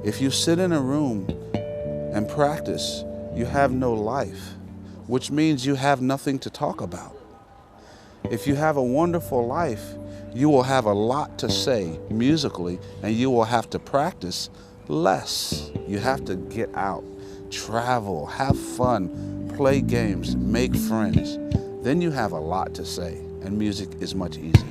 If you sit in a room and practice, you have no life, which means you have nothing to talk about. If you have a wonderful life, you will have a lot to say musically, and you will have to practice less. You have to get out, travel, have fun, play games, make friends. Then you have a lot to say, and music is much easier.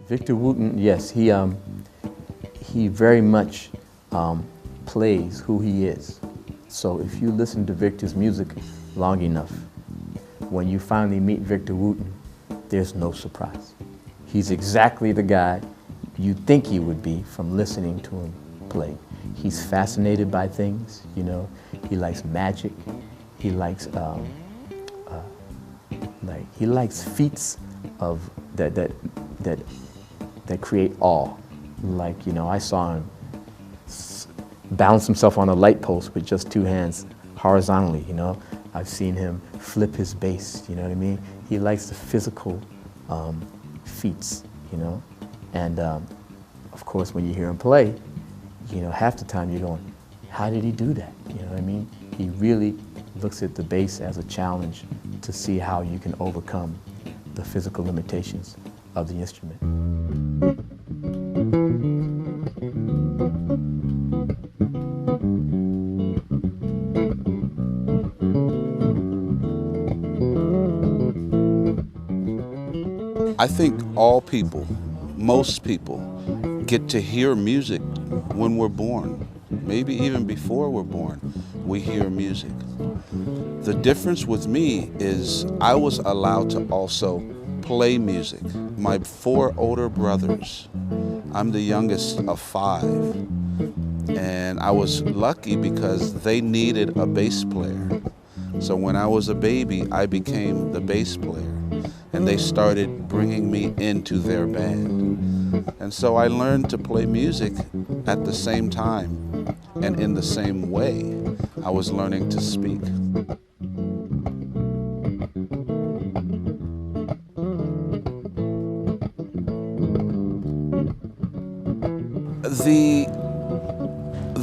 Victor Wooten, yes, he very much plays who he is. So if you listen to Victor's music long enough, when you finally meet Victor Wooten, there's no surprise. He's exactly the guy you think he would be from listening to him play. He's fascinated by things, you know. He likes magic. He likes he likes feats of that create awe. Like, you know, I saw him balance himself on a light post with just two hands horizontally, you know. I've seen him flip his bass, you know what I mean? He likes the physical feats, you know. And of course, when you hear him play, you know, half the time you're going, how did he do that? You know what I mean? He really looks at the bass as a challenge to see how you can overcome the physical limitations of the instrument. I think all people, most people, get to hear music when we're born. Maybe even before we're born, we hear music. The difference with me is I was allowed to also play music. My 4 older brothers, I'm the youngest of 5, and I was lucky because they needed a bass player. So when I was a baby, I became the bass player, and they started bringing me into their band. And so I learned to play music at the same time, and in the same way I was learning to speak.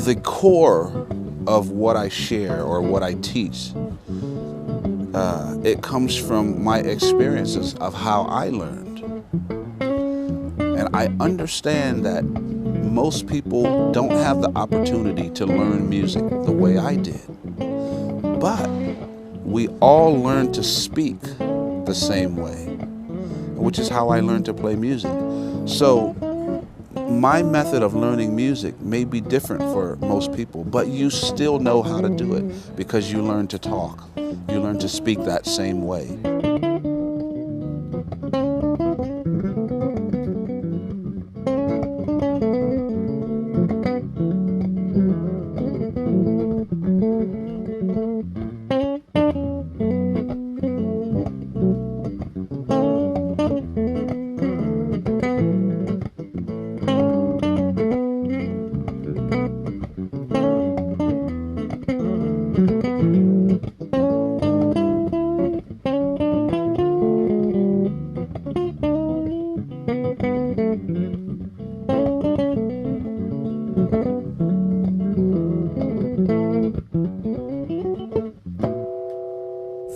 The core of what I share or what I teach, it comes from my experiences of how I learned. And I understand that most people don't have the opportunity to learn music the way I did. But we all learn to speak the same way, which is how I learned to play music. So my method of learning music may be different for most people, but you still know how to do it because you learn to talk. You learn to speak that same way.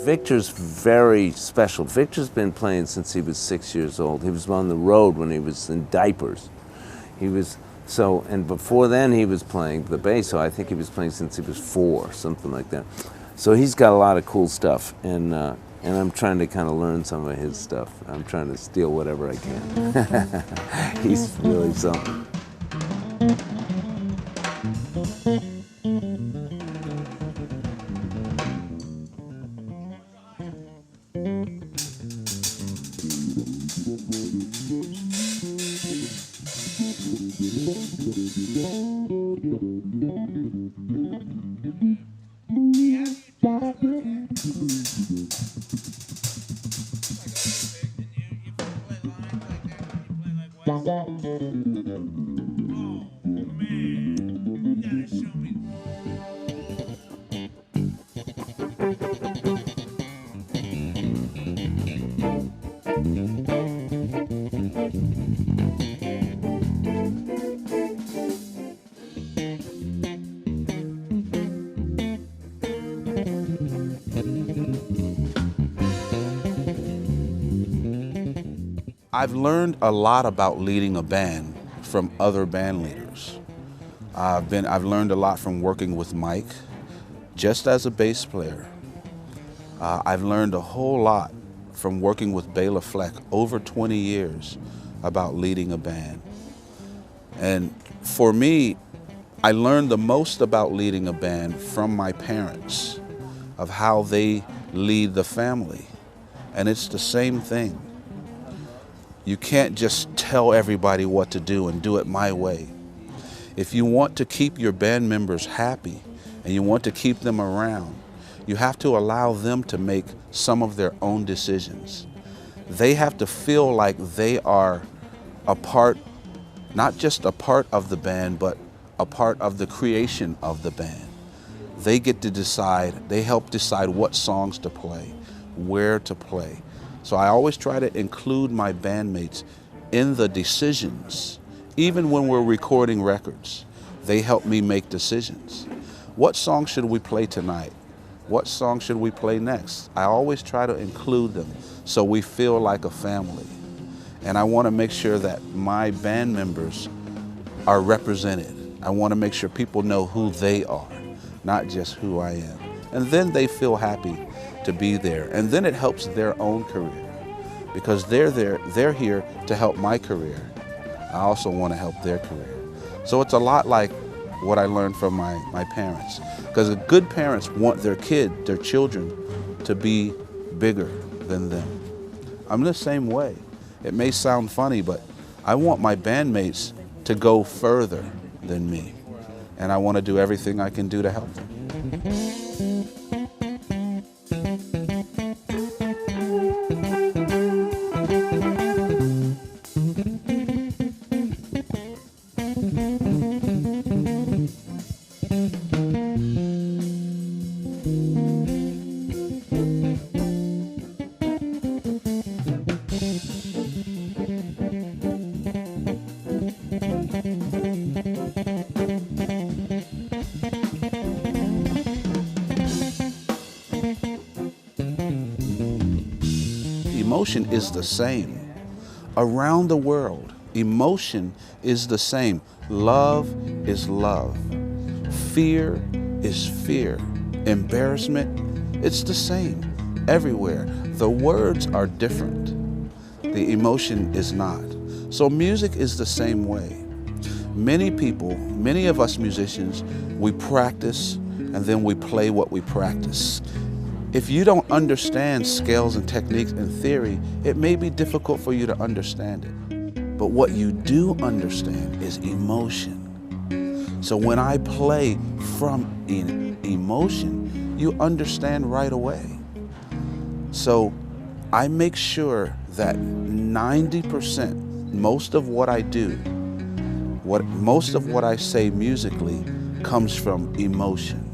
Victor's very special. Victor's been playing since he was 6 years old. He was on the road when he was in diapers. He was and before then he was playing the bass, so I think he was playing since he was 4, something like that. So he's got a lot of cool stuff, and I'm trying to kind of learn some of his stuff. I'm trying to steal whatever I can. He's really something. I've learned a lot about leading a band from other band leaders. I've learned a lot from working with Mike, just as a bass player. I've learned a whole lot from working with Bela Fleck over 20 years about leading a band. And for me, I learned the most about leading a band from my parents, of how they lead the family. And it's the same thing. You can't just tell everybody what to do and do it my way. If you want to keep your band members happy and you want to keep them around, you have to allow them to make some of their own decisions. They have to feel like they are a part, not just a part of the band, but a part of the creation of the band. They get to decide, they help decide what songs to play, where to play. So I always try to include my bandmates in the decisions. Even when we're recording records, they help me make decisions. What song should we play tonight? What song should we play next? I always try to include them so we feel like a family. And I want to make sure that my band members are represented. I want to make sure people know who they are, not just who I am. And then they feel happy to be there. And then it helps their own career, because they're here to help my career. I also want to help their career. So it's a lot like what I learned from my parents, because good parents want their children to be bigger than them. I'm the same way. It may sound funny, but I want my bandmates to go further than me, and I want to do everything I can do to help them. Emotion is the same. Around the world, emotion is the same. Love is love. Fear is fear. Embarrassment, it's the same everywhere. The words are different. The emotion is not. So music is the same way. Many of us musicians, we practice and then we play what we practice. If you don't understand scales and techniques and theory, it may be difficult for you to understand it. But what you do understand is emotion. So when I play from emotion, you understand right away. So I make sure that 90%, most of what I do, most of what I say musically comes from emotion.